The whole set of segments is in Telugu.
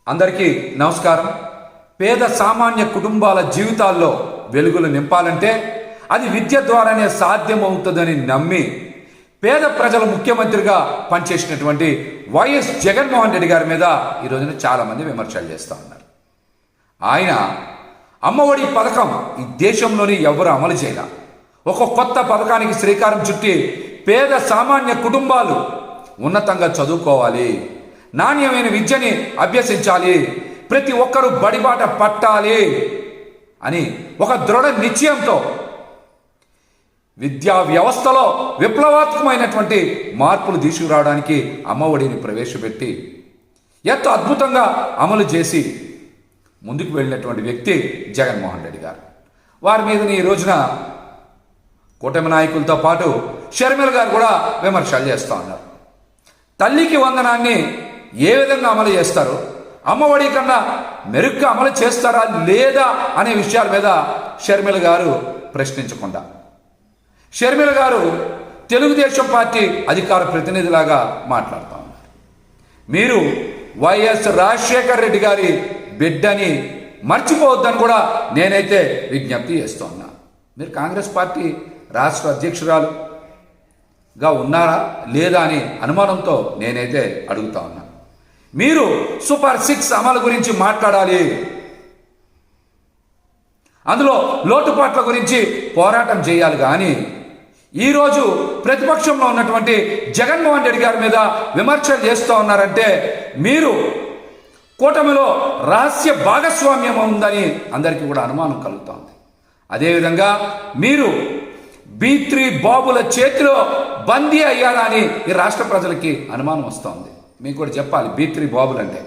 అందరికీ నమస్కారం. పేద సామాన్య కుటుంబాల జీవితాల్లో వెలుగులు నింపాలంటే అది విద్య ద్వారానే సాధ్యమవుతుందని నమ్మి పేద ప్రజల ముఖ్యమంత్రిగా పనిచేసినటువంటి వైఎస్ జగన్మోహన్ రెడ్డి గారి మీద ఈ రోజున చాలామంది విమర్శలు చేస్తూ ఉన్నారు. ఆయన అమ్మఒడి పథకం ఈ దేశంలోని ఎవరు అమలు చేయాల, ఒక కొత్త పథకానికి శ్రీకారం చుట్టి పేద సామాన్య కుటుంబాలు ఉన్నతంగా చదువుకోవాలి, నాణ్యమైన విద్యని అభ్యసించాలి, ప్రతి ఒక్కరూ బడిబాట పట్టాలి అని ఒక దృఢ నిశ్చయంతో విద్యా వ్యవస్థలో విప్లవాత్మకమైనటువంటి మార్పులు తీసుకురావడానికి అమ్మఒడిని ప్రవేశపెట్టి ఎంతో అద్భుతంగా అమలు చేసి ముందుకు వెళ్ళినటువంటి వ్యక్తి జగన్మోహన్ రెడ్డి గారు. వారి మీద ఈ రోజున కూటమి నాయకులతో పాటు షర్మిల గారు కూడా విమర్శలు చేస్తూ ఉన్నారు. తల్లికి వందనాన్ని ఏ విధంగా అమలు చేస్తారు, అమ్మఒడి కన్నా మెరుగ్గా అమలు చేస్తారా లేదా అనే విషయాల మీద షర్మిల గారు ప్రశ్నించకుండా, షర్మిల గారు తెలుగుదేశం పార్టీ అధికార ప్రతినిధిలాగా మాట్లాడుతూ ఉన్నారు. మీరు వైఎస్ రాజశేఖర్ రెడ్డి గారి బిడ్డని మర్చిపోవద్దని కూడా నేనైతే విజ్ఞప్తి చేస్తూ ఉన్నా. మీరు కాంగ్రెస్ పార్టీ రాష్ట్ర అధ్యక్షురాలుగా ఉన్నారా లేదా అని అనుమానంతో నేనైతే అడుగుతా ఉన్నా. మీరు సూపర్ 6 అమలు గురించి మాట్లాడాలి, అందులో లోటుపాట్ల గురించి పోరాటం చేయాలి. కానీ ఈరోజు ప్రతిపక్షంలో ఉన్నటువంటి జగన్మోహన్ రెడ్డి గారి మీద విమర్శలు చేస్తూ ఉన్నారంటే మీరు కూటమిలో రహస్య భాగస్వామ్యం ఉందని అందరికీ కూడా అనుమానం కలుగుతోంది. అదేవిధంగా మీరు B3 బాబుల చేతిలో బందీ అయ్యారా అని ఈ రాష్ట్ర ప్రజలకి అనుమానం వస్తోంది. మీకు కూడా చెప్పాలి, B3 బాబులు అంటే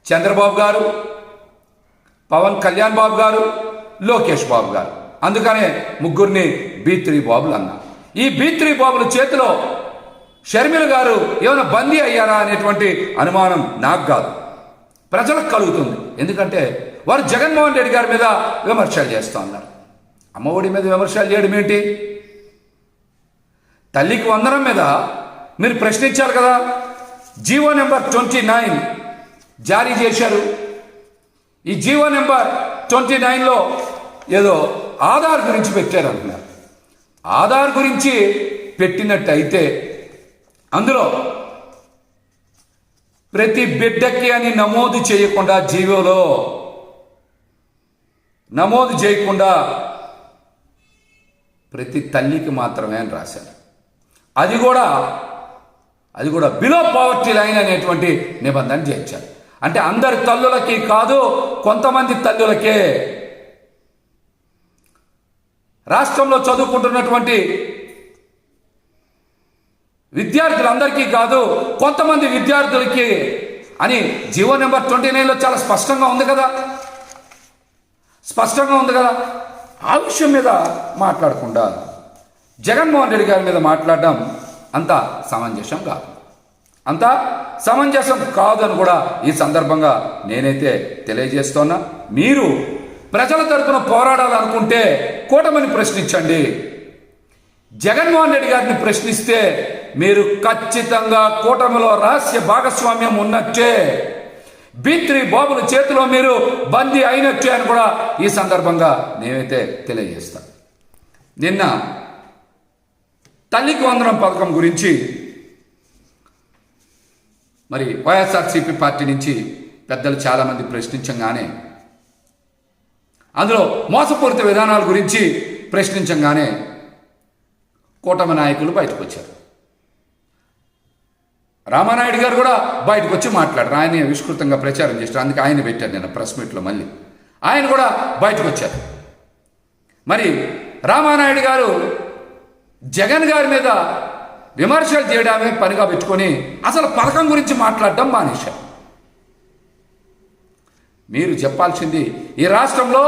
చంద్రబాబు గారు, పవన్ కళ్యాణ్ బాబు గారు, లోకేష్ బాబు గారు. అందుకనే ముగ్గురిని B3 బాబులు అన్నా. ఈ B3 బాబుల చేతిలో షర్మిల గారు ఏమైనా బందీ అయ్యారా అనేటువంటి అనుమానం నాకు కాదు, ప్రజలకు కలుగుతుంది. ఎందుకంటే వారు జగన్మోహన్ రెడ్డి గారి మీద విమర్శలు చేస్తూ ఉన్నారు. అమ్మఒడి మీద విమర్శలు చేయడం ఏంటి? తల్లికి వందనం మీద మీరు ప్రశ్నించాలి కదా. జీవో నెంబర్ 29 జారీ చేశారు. ఈ జీవో నెంబర్ 29లో ఏదో ఆధార్ గురించి పెట్టారు అంటున్నారు. ఆధార్ గురించి పెట్టినట్టయితే అందులో ప్రతి బిడ్డకి అని నమోదు చేయకుండా, జీవోలో నమోదు చేయకుండా ప్రతి తల్లికి మాత్రమే అని రాశారు. అది కూడా బిలో పావర్టీ లైన్ అనేటువంటి నిబంధన చేర్చారు. అంటే అందరి తల్లులకి కాదు, కొంతమంది తల్లులకే, రాష్ట్రంలో చదువుకుంటున్నటువంటి విద్యార్థులందరికీ కాదు, కొంతమంది విద్యార్థులకి అని జీవో నెంబర్ 29లో చాలా స్పష్టంగా ఉంది కదా. ఆ విషయం మీద మాట్లాడకుండా జగన్మోహన్ రెడ్డి గారి మీద మాట్లాడడం అంత సమంజసం కాదు అని కూడా ఈ సందర్భంగా నేనైతే తెలియజేస్తున్నా. మీరు ప్రజల తరపున పోరాడాలనుకుంటే కూటమిని ప్రశ్నించండి. జగన్మోహన్ రెడ్డి గారిని ప్రశ్నిస్తే మీరు ఖచ్చితంగా కూటమిలో రహస్య భాగస్వామ్యం ఉన్నట్టే, B3 బాబుల చేతిలో మీరు బందీ అయినట్టే అని కూడా ఈ సందర్భంగా నేనైతే తెలియజేస్తాను. నిన్న తల్లికి వందనం పథకం గురించి మరి వైఎస్ఆర్సీపీ పార్టీ నుంచి పెద్దలు చాలామంది ప్రశ్నించగానే, అందులో మోసపూరిత విధానాల గురించి ప్రశ్నించగానే కూటమి నాయకులు బయటకు వచ్చారు. రామానాయుడు గారు కూడా బయటకు వచ్చి మాట్లాడారు. ఆయన విస్తృతంగా ప్రచారం చేస్తారు. అందుకే ఆయన పెట్టారు నేను ప్రెస్ మీట్లో. మళ్ళీ ఆయన కూడా బయటకు వచ్చారు. మరి రామానాయుడు గారు జగన్ గారి మీద విమర్శలు చేయడమే పనిగా పెట్టుకొని అసలు పథకం గురించి మాట్లాడడం మానేశారు. మీరు చెప్పాల్సింది, ఈ రాష్ట్రంలో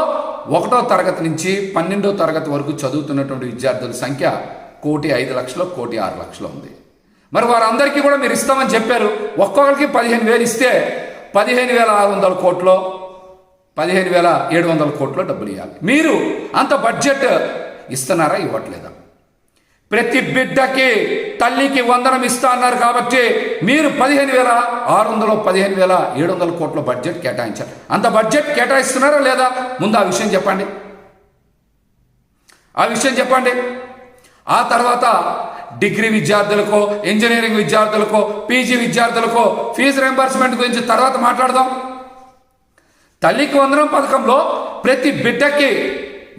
1వ తరగతి నుంచి 12వ తరగతి వరకు చదువుతున్నటువంటి విద్యార్థుల సంఖ్య 1,05,00,000, 1,06,00,000 ఉంది. మరి వారందరికీ కూడా మీరు ఇస్తామని చెప్పారు. ఒక్కొక్కరికి 15,000 ఇస్తే 15,600 కోట్లు, 15,700 కోట్లు డబ్బులు ఇవ్వాలి. మీరు అంత బడ్జెట్ ఇస్తున్నారా, ఇవ్వట్లేదా? ప్రతి బిడ్డకి తల్లికి వందనం ఇస్తా అన్నారు కాబట్టి మీరు 15,600 15,700 కోట్ల బడ్జెట్ కేటాయించారు. అంత బడ్జెట్ కేటాయిస్తున్నారా లేదా? ముందు ఆ విషయం చెప్పండి. ఆ తర్వాత డిగ్రీ విద్యార్థులకో, ఇంజనీరింగ్ విద్యార్థులకో, పీజీ విద్యార్థులకో ఫీజు రింబర్స్మెంట్ గురించి తర్వాత మాట్లాడదాం. తల్లికి వందనం పథకంలో ప్రతి బిడ్డకి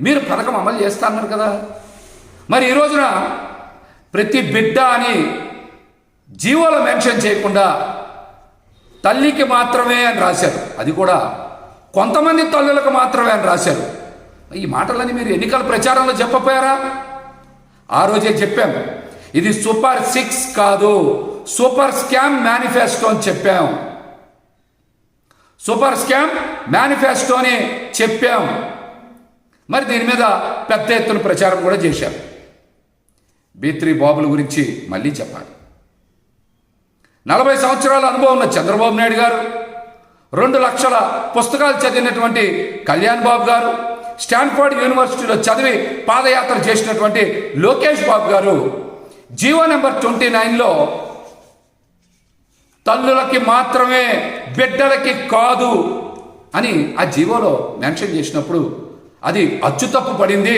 మీరు పథకం అమలు చేస్తా అన్నారు కదా. మరి ఈ రోజున ప్రతి బిడ్డ అని జీవోలో మెన్షన్ చేయకుండా తల్లికి మాత్రమే అని రాశారు. అది కూడా కొంతమంది తల్లులకు మాత్రమే అని రాశారు. ఈ మాటలని మీరు ఎన్నికల ప్రచారంలో చెప్పపోయారా? ఆ రోజే చెప్పాం, ఇది సూపర్ 6 కాదు, సూపర్ స్కామ్ మేనిఫెస్టో అని చెప్పాం. సూపర్ స్కామ్ మేనిఫెస్టోని చెప్పాం. మరి దీని మీద పెద్ద ఎత్తున ప్రచారం కూడా చేశారు. B3 బాబుల గురించి మళ్ళీ చెప్పాలి. 40 సంవత్సరాల అనుభవం ఉన్న చంద్రబాబు నాయుడు గారు, 2 లక్షల పుస్తకాలు చదివినటువంటి కళ్యాణ్ బాబు గారు, స్టాన్ఫోర్డ్ యూనివర్సిటీలో చదివి పాదయాత్ర చేసినటువంటి లోకేష్ బాబు గారు జీవో నెంబర్ 29లో తల్లులకి మాత్రమే, బిడ్డలకి కాదు అని ఆ జీవోలో మెన్షన్ చేసినప్పుడు అది అచ్చుతప్పు పడింది,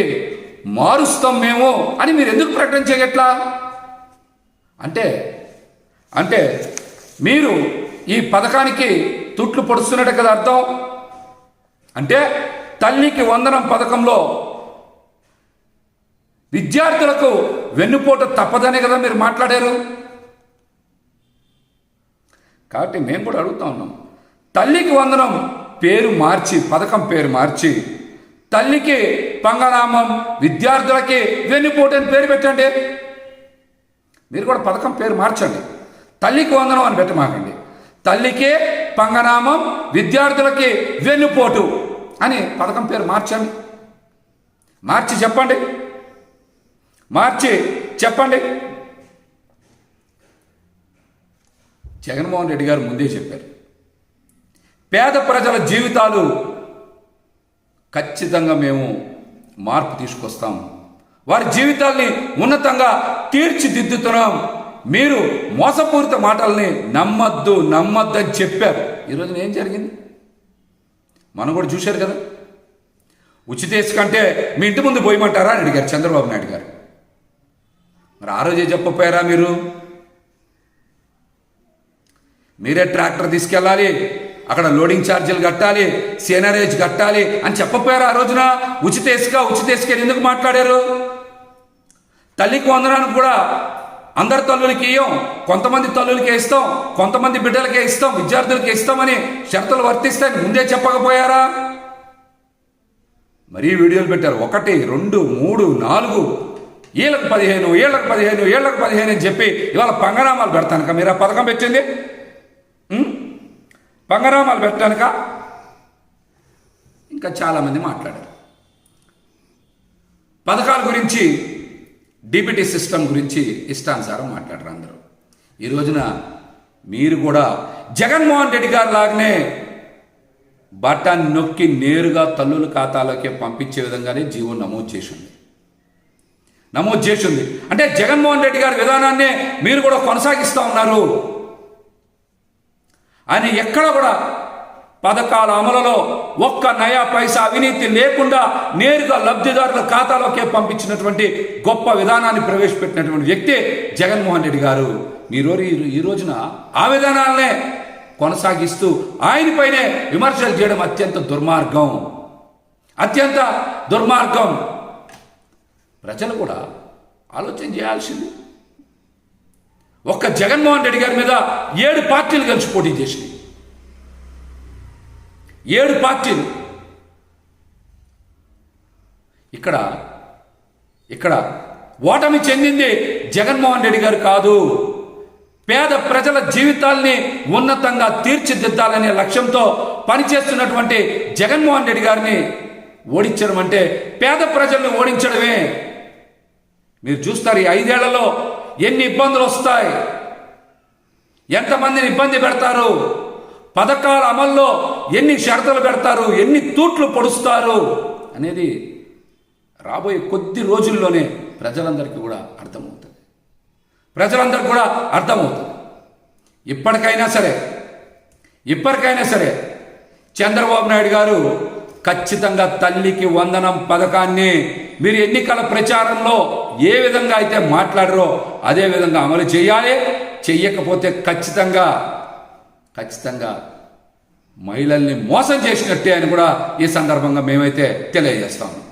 మారుస్తాం మేము అని మీరు ఎందుకు ప్రకటన చేయట్లా? అంటే మీరు ఈ పథకానికి తుట్లు పొడుస్తున్నట్టు కదా అర్థం. అంటే తల్లికి వందనం పథకంలో విద్యార్థులకు వెన్నుపోటు తప్పదనే కదా మీరు మాట్లాడారు. కాబట్టి మేము కూడా అడుగుతా ఉన్నాం, తల్లికి వందనం పేరు మార్చి, పథకం పేరు మార్చి తల్లికి పంగనామం, విద్యార్థులకి వెన్నుపోటు అని పేరు పెట్టండి. మీరు కూడా పథకం పేరు మార్చండి. తల్లికి వందనం అని పెట్టమాకండి. తల్లికి పంగనామం, విద్యార్థులకి వెన్నుపోటు అని పథకం పేరు మార్చండి. మార్చి చెప్పండి. జగన్మోహన్ రెడ్డి గారు ముందే చెప్పారు, పేద ప్రజల జీవితాలు ఖచ్చితంగా మేము మార్పు తీసుకొస్తాం, వారి జీవితాల్ని ఉన్నతంగా తీర్చిదిద్దుతున్నాం, మీరు మోసపూరిత మాటల్ని నమ్మద్దు అని చెప్పారు. ఈరోజు ఏం జరిగింది మనం కూడా చూశారు కదా. ఉచిత ఇసుక అంటే మీ ఇంటి ముందు పోయమంటారా అని అడిగారు చంద్రబాబు నాయుడు గారు. మరి ఆ రోజే చెప్పపోయారా? మీరే ట్రాక్టర్ తీసుకెళ్ళాలి, అక్కడ లోడింగ్ ఛార్జీలు కట్టాలి, సీనరేజ్ కట్టాలి అని చెప్పపోయారు ఆ రోజున? ఉచిత ఇసుక ఎందుకు మాట్లాడారు? తల్లికి వందనానికి కూడా అందరి తల్లులకి ఇయ్యం, కొంతమంది తల్లులకే ఇస్తాం, కొంతమంది బిడ్డలకే ఇస్తాం, విద్యార్థులకే ఇస్తామని షరతులు వర్తిస్తాయని ముందే చెప్పకపోయారా? మరీ వీడియోలు పెట్టారు, 1, 2, 3, 4 ఏళ్ళకు 15 అని చెప్పి ఇవాళ పంగనామాలు పెడతానుక మీరు ఆ పథకం పెట్టింది? పంగనామాలు పెట్టడానిక? ఇంకా చాలామంది మాట్లాడారు పథకాల గురించి, డీబీటీ సిస్టమ్ గురించి ఇష్టానుసారం మాట్లాడరు అందరూ. ఈ రోజున మీరు కూడా జగన్మోహన్ రెడ్డి గారు లాగానే బటన్ నొక్కి నేరుగా తల్లుల ఖాతాలోకి పంపించే విధంగానే జీవో నమోదు చేసింది. అంటే జగన్మోహన్ రెడ్డి గారి విధానాన్నే మీరు కూడా కొనసాగిస్తూ ఉన్నారు. ఆయన ఎక్కడ కూడా పథకాల అమలులో ఒక్క నయా పైసా అవినీతి లేకుండా నేరుగా లబ్ధిదారుల ఖాతాలోకే పంపించినటువంటి గొప్ప విధానాన్ని ప్రవేశపెట్టినటువంటి వ్యక్తి జగన్మోహన్ రెడ్డి గారు. మీరు ఈ రోజున ఆ విధానాలనే కొనసాగిస్తూ ఆయనపైనే విమర్శలు చేయడం అత్యంత దుర్మార్గం. ప్రజలు కూడా ఆలోచన చేయాల్సింది. ఒక్క జగన్మోహన్ రెడ్డి గారి మీద 7 పార్టీలు కలిసి పోటీ చేసినాయి. 7 పార్టీలు. ఇక్కడ ఓటమి చెందింది జగన్మోహన్ రెడ్డి గారు కాదు. పేద ప్రజల జీవితాల్ని ఉన్నతంగా తీర్చిదిద్దాలనే లక్ష్యంతో పనిచేస్తున్నటువంటి జగన్మోహన్ రెడ్డి గారిని ఓడించడం అంటే పేద ప్రజల్ని ఓడించడమే. మీరు చూస్తారు ఈ 5 ఏళ్లలో ఎన్ని ఇబ్బందులు వస్తాయి, ఎంతమందిని ఇబ్బంది పెడతారు, పథకాల అమల్లో ఎన్ని షరతులు పెడతారు, ఎన్ని తూట్లు పొడుస్తారు అనేది రాబోయే కొద్ది రోజుల్లోనే ప్రజలందరికీ కూడా అర్థమవుతుంది. ప్రజలందరికీ కూడా అర్థమవుతుంది. ఇప్పటికైనా సరే చంద్రబాబు నాయుడు గారు ఖచ్చితంగా తల్లికి వందనం పథకాన్ని మీరు ఎన్నికల ప్రచారంలో ఏ విధంగా అయితే మాట్లాడారో అదే విధంగా అమలు చేయాలి. చెయ్యకపోతే ఖచ్చితంగా మహిళల్ని మోసం చేసినట్టే అని కూడా ఈ సందర్భంగా మేమైతే తెలియజేస్తాము.